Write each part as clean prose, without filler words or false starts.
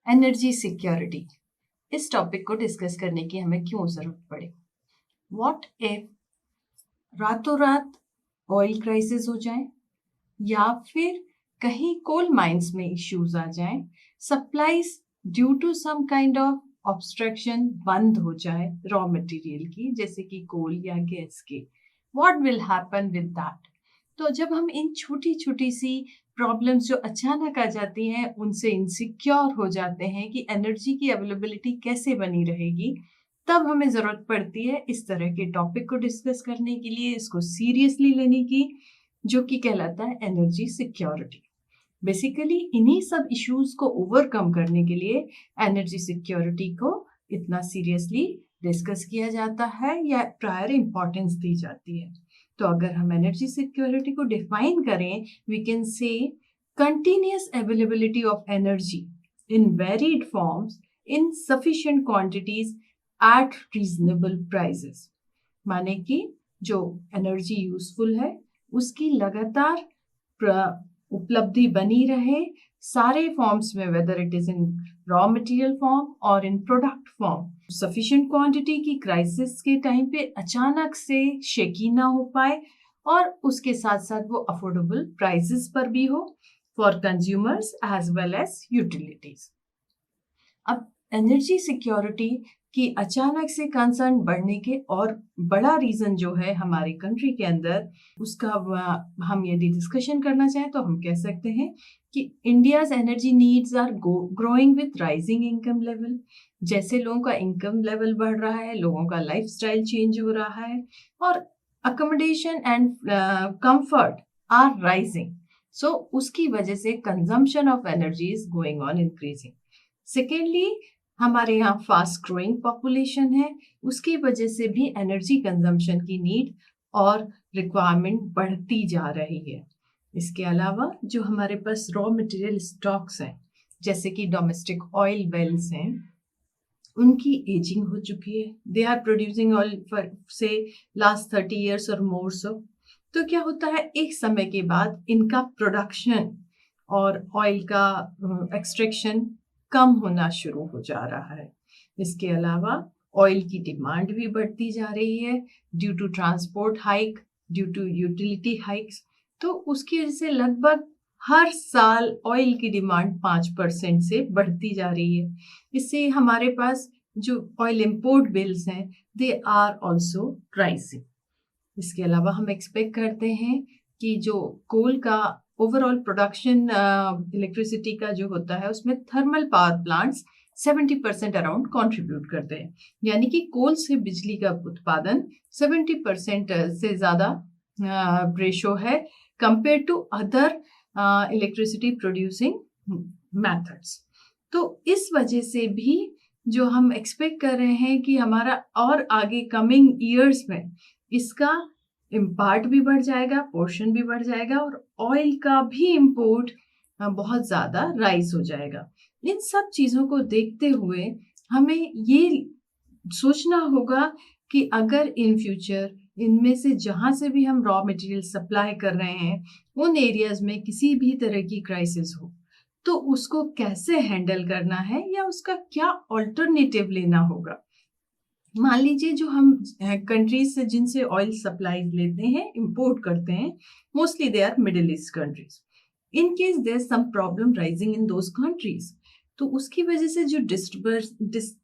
Energy security, इस topic को discuss करने की हमें क्यों जरूरत पड़े। व्हाट इफ रातों रात ऑयल क्राइसिस हो जाए या फिर कहीं कोल माइंस में इश्यूज आ जाएं, supplies due to some kind of obstruction बंद हो जाए रॉ मटेरियल की, जैसे कि कोल या गैस की। What will happen with that? तो जब हम इन छोटी छोटी सी प्रॉब्लम्स जो अचानक आ जाती हैं उनसे इनसिक्योर हो जाते हैं कि एनर्जी की अवेलेबिलिटी कैसे बनी रहेगी, तब हमें ज़रूरत पड़ती है इस तरह के टॉपिक को डिस्कस करने के लिए, इसको सीरियसली लेने की, जो कि कहलाता है एनर्जी सिक्योरिटी। बेसिकली इन्हीं सब इश्यूज को ओवरकम करने के लिए एनर्जी सिक्योरिटी को इतना सीरियसली डिस्कस किया जाता है या प्रायर इंपॉर्टेंस दी जाती है। तो अगर हम एनर्जी सिक्योरिटी को डिफाइन करें, we can say continuous availability of energy in varied forms in sufficient quantities at reasonable prices. माने कि जो एनर्जी यूजफुल है उसकी लगातार उपलब्धि बनी रहे सारे फॉर्म्स में, whether it is in raw material form और इन प्रोडक्ट फॉर्म। सफिशिएंट क्वांटिटी की क्राइसिस के टाइम पे अचानक से शेकी ना हो पाए और उसके साथ साथ वो अफोर्डेबल प्राइसेस पर भी हो for consumers as well as utilities. अब एनर्जी सिक्योरिटी की अचानक से कंसर्न बढ़ने के और बड़ा रीजन जो है हमारी कंट्री के अंदर, उसका हम यदि डिस्कशन करना चाहें तो हम कह सकते हैं कि India's energy needs are growing with rising income level. जैसे लोगों का इनकम लेवल बढ़ रहा है, लोगों का लाइफस्टाइल चेंज हो रहा है और accommodation and comfort are rising, so उसकी वजह से consumption of energy is going on increasing. Secondly, हमारे यहाँ फास्ट ग्रोइंग पॉपुलेशन है, उसकी वजह से भी एनर्जी कंजम्पशन की नीड और रिक्वायरमेंट बढ़ती जा रही है। इसके अलावा जो हमारे पास रॉ मटेरियल स्टॉक्स हैं, जैसे कि डोमेस्टिक ऑयल वेल्स हैं, उनकी एजिंग हो चुकी है। They are producing oil for say last 30 years और मोर सो। तो क्या होता है, एक समय के बाद इनका प्रोडक्शन और ऑयल का एक्सट्रैक्शन कम होना शुरू हो जा रहा है। इसके अलावा ऑयल की डिमांड भी बढ़ती जा रही है due to transport hike, due to utility hikes. तो उसकी वजह से लगभग हर साल ऑयल की डिमांड 5% से बढ़ती जा रही है। इससे हमारे पास जो ऑयल इंपोर्ट बिल्स हैं, दे आर ऑल्सो राइजिंग। इसके अलावा हम एक्सपेक्ट करते हैं कि जो कोल का ओवरऑल प्रोडक्शन इलेक्ट्रिसिटी का जो होता है, उसमें thermal power plants 70% around contribute करते हैं। यानी कि कोल से बिजली का उत्पादन 70% से ज़्यादा रेशो है compare to other electricity producing methods. तो इस वजह से भी जो हम एक्सपेक्ट कर रहे हैं कि हमारा और आगे कमिंग ईयर्स में इसका इम्पार्ट भी बढ़ जाएगा, पोर्शन भी बढ़ जाएगा और ऑयल का भी इम्पोर्ट बहुत ज़्यादा राइज हो जाएगा। इन सब चीज़ों को देखते हुए हमें ये सोचना होगा कि अगर इन फ्यूचर इनमें से जहाँ से भी हम रॉ मटेरियल सप्लाई कर रहे हैं, उन एरियाज में किसी भी तरह की क्राइसिस हो, तो उसको कैसे हैंडल करना है या उसका क्या ऑल्टरनेटिव लेना होगा। मान लीजिए जो हम कंट्रीज से जिनसे ऑयल सप्लाई लेते हैं, इंपोर्ट करते हैं, mostly they are Middle East countries. In case there some problem rising in those countries, तो उसकी वजह से जो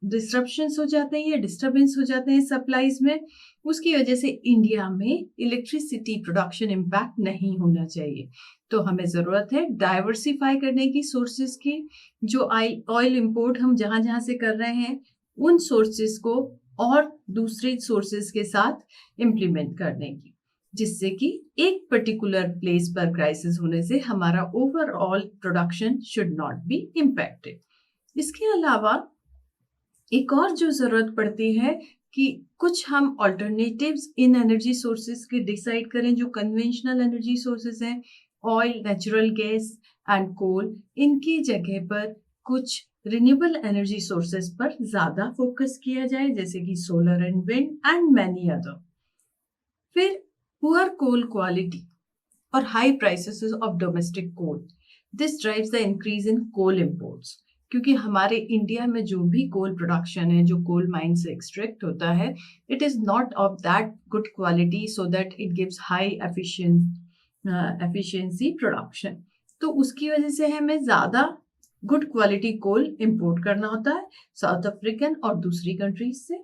डिस्ट्रप्शंस हो जाते हैं या डिस्टर्बेंस हो जाते हैं सप्लाईज में, उसकी वजह से इंडिया में इलेक्ट्रिसिटी प्रोडक्शन इम्पैक्ट नहीं होना चाहिए। तो हमें ज़रूरत है डाइवर्सिफाई करने की सोर्सेज की। जो ऑयल इंपोर्ट हम जहाँ जहाँ से कर रहे हैं, उन सोर्सेज को और दूसरे सोर्सेज के साथ इम्प्लीमेंट करने की, जिससे कि एक पर्टिकुलर प्लेस पर क्राइसिस होने से हमारा overall production should not be impacted. इसके अलावा एक और जो ज़रूरत पड़ती है कि कुछ हम ऑल्टरनेटिव्स इन एनर्जी सोर्सेज के डिसाइड करें। जो कन्वेंशनल एनर्जी सोर्सेज हैं, oil, natural gas and coal, इनकी जगह पर कुछ रिन्यूएबल एनर्जी सोर्सेज पर ज़्यादा फोकस किया जाए, जैसे कि solar and wind and many other. फिर पुअर कोल क्वालिटी और high prices of domestic coal, this drives the increase in coal imports. क्योंकि हमारे इंडिया में जो भी कोल प्रोडक्शन है, जो कोल माइन से एक्सट्रैक्ट होता है, it is not of that good quality so that it gives high efficiency production. तो उसकी वजह से हमें ज़्यादा गुड क्वालिटी कोल इंपोर्ट करना होता है साउथ अफ्रीकन और दूसरी कंट्रीज से।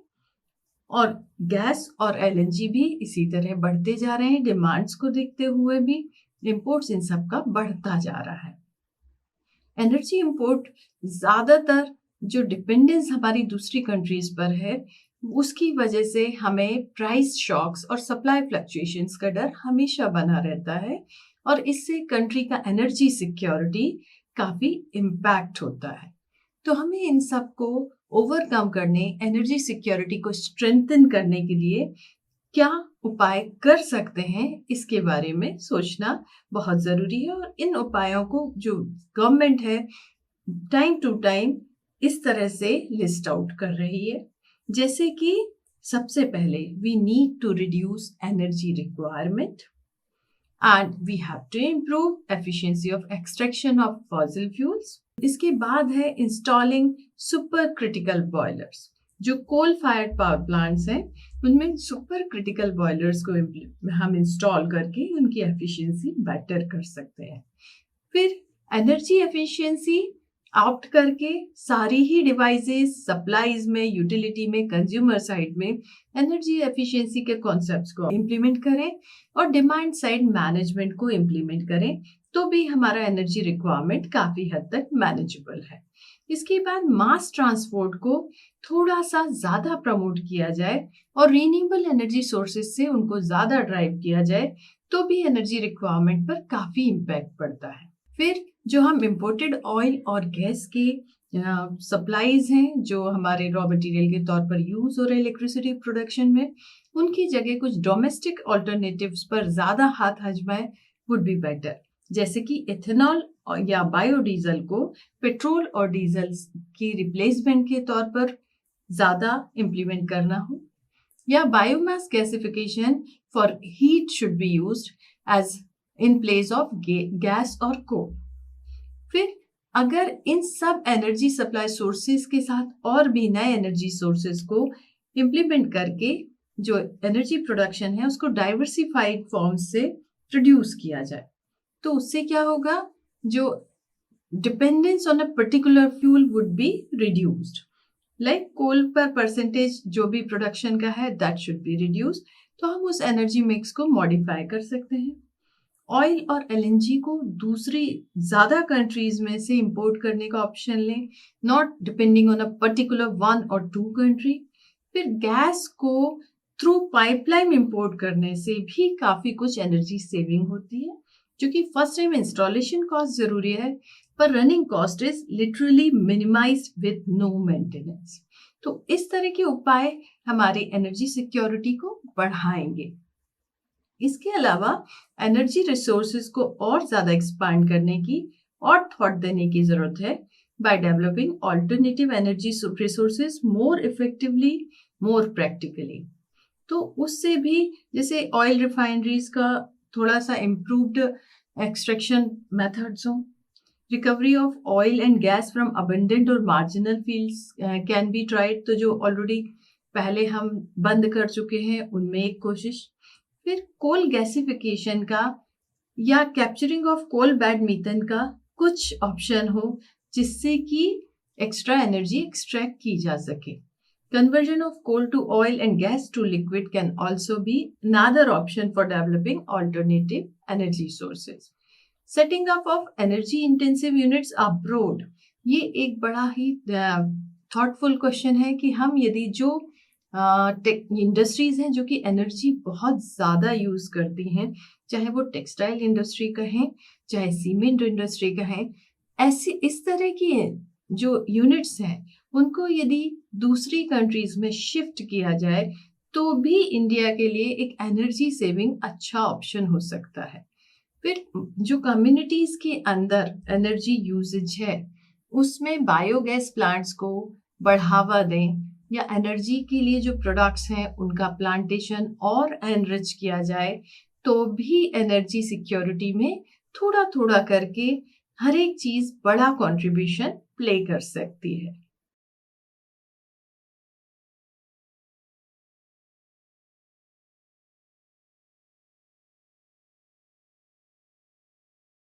और गैस और एलएनजी भी इसी तरह बढ़ते जा रहे हैं। डिमांड्स को देखते हुए भी इंपोर्ट्स इन सब का बढ़ता जा रहा है। एनर्जी इंपोर्ट ज़्यादातर जो डिपेंडेंस हमारी दूसरी कंट्रीज पर है, उसकी वजह से हमें प्राइस शॉक्स और सप्लाई फ्लक्चुएशंस का डर हमेशा बना रहता है और इससे कंट्री का एनर्जी सिक्योरिटी काफ़ी इम्पैक्ट होता है। तो हमें इन सब को ओवरकम करने, एनर्जी सिक्योरिटी को स्ट्रेंथन करने के लिए क्या उपाय कर सकते हैं, इसके बारे में सोचना बहुत ज़रूरी है। और इन उपायों को जो गवर्नमेंट है टाइम टू टाइम इस तरह से लिस्ट आउट कर रही है, जैसे कि सबसे पहले we need to reduce energy requirement and we have to improve efficiency of extraction of fossil fuels. इसके बाद है इंस्टॉलिंग सुपर क्रिटिकल बॉयलर्स। जो कोल फायर्ड पावर प्लांट्स हैं उनमें सुपर क्रिटिकल बॉयलर्स को हम इंस्टॉल करके उनकी एफिशिएंसी बेटर कर सकते हैं। फिर एनर्जी एफिशिएंसी ऑप्ट करके सारी ही डिवाइसेस, सप्लाईज में, यूटिलिटी में, कंज्यूमर साइड में एनर्जी एफिशिएंसी के कॉन्सेप्ट्स को इम्प्लीमेंट करें और डिमांड साइड मैनेजमेंट को इम्प्लीमेंट करें, तो भी हमारा एनर्जी रिक्वायरमेंट काफ़ी हद तक मैनेजेबल है। इसके बाद मास ट्रांसपोर्ट को थोड़ा सा ज़्यादा प्रमोट किया जाए और रीन्यूएबल एनर्जी सोर्सेज से उनको ज़्यादा ड्राइव किया जाए, तो भी एनर्जी रिक्वायरमेंट पर काफ़ी इम्पैक्ट पड़ता है। फिर जो हम इम्पोर्टेड ऑयल और गैस के सप्लाईज हैं, जो हमारे रॉ मटेरियल के तौर पर यूज़ हो रहे इलेक्ट्रिसिटी प्रोडक्शन में, उनकी जगह कुछ डोमेस्टिक ऑल्टरनेटिव्स पर ज़्यादा हाथ आजमाएं वुड बी बेटर। जैसे कि इथेनॉल या बायोडीजल को पेट्रोल और डीजल की रिप्लेसमेंट के तौर पर ज़्यादा इम्प्लीमेंट करना हो, या biomass gasification for heat should be used as in place of gas और कोल। फिर अगर इन सब एनर्जी सप्लाई सोर्सेज के साथ और भी नए एनर्जी सोर्सेज को इम्प्लीमेंट करके जो एनर्जी प्रोडक्शन है उसको डाइवर्सिफाइड फॉर्म से प्रोड्यूस किया जाए, तो उससे क्या होगा, जो dependence on a particular fuel would be reduced. Like coal पर परसेंटेज जो भी प्रोडक्शन का है दैट शुड बी रिड्यूस्ड, तो हम उस एनर्जी मिक्स को मॉडिफाई कर सकते हैं। ऑयल और एलएनजी को दूसरी ज़्यादा कंट्रीज में से इंपोर्ट करने का ऑप्शन लें, not depending on a particular 1 or 2 country. फिर गैस को थ्रू पाइपलाइन इंपोर्ट करने से भी काफ़ी कुछ एनर्जी सेविंग होती है, क्योंकि फर्स्ट टाइम इंस्टॉलेशन कॉस्ट ज़रूरी है पर running cost is literally minimized with no maintenance. तो इस तरह के उपाय हमारी एनर्जी सिक्योरिटी को बढ़ाएंगे। इसके अलावा एनर्जी रिसोर्सेज को और ज़्यादा एक्सपांड करने की और थॉट देने की ज़रूरत है by developing alternative energy resources more effectively, more practically. तो उससे भी, जैसे ऑयल रिफाइनरीज का थोड़ा सा इम्प्रूव्ड एक्सट्रैक्शन मेथड्स हों, recovery of oil and gas from abundant और marginal fields can be tried, तो जो ऑलरेडी पहले हम बंद कर चुके हैं उनमें एक कोशिश। फिर कोल गैसिफिकेशन का या capturing of coal bed methane का कुछ ऑप्शन हो जिससे कि एक्स्ट्रा एनर्जी एक्सट्रैक्ट की जा सके। Conversion of coal to oil and gas to liquid can also be another option for developing alternative energy sources. Setting up of energy intensive units abroad, ये एक बड़ा ही thoughtful question है कि हम यदि जो इंडस्ट्रीज हैं जो कि एनर्जी बहुत ज़्यादा यूज़ करती हैं, चाहे वो टेक्सटाइल इंडस्ट्री कहें, चाहे सीमेंट इंडस्ट्री कहें, ऐसी इस तरह की जो यूनिट्स हैं उनको यदि दूसरी कंट्रीज में शिफ्ट किया जाए तो भी इंडिया के लिए एक एनर्जी सेविंग अच्छा ऑप्शन हो सकता है। फिर जो कम्युनिटीज़ के अंदर एनर्जी यूजेज है उसमें बायोगैस प्लांट्स को बढ़ावा दें, या एनर्जी के लिए जो प्रोडक्ट्स हैं उनका प्लांटेशन और एनरिच किया जाए, तो भी एनर्जी सिक्योरिटी में थोड़ा थोड़ा करके हर एक चीज बड़ा कंट्रीब्यूशन प्ले कर सकती है।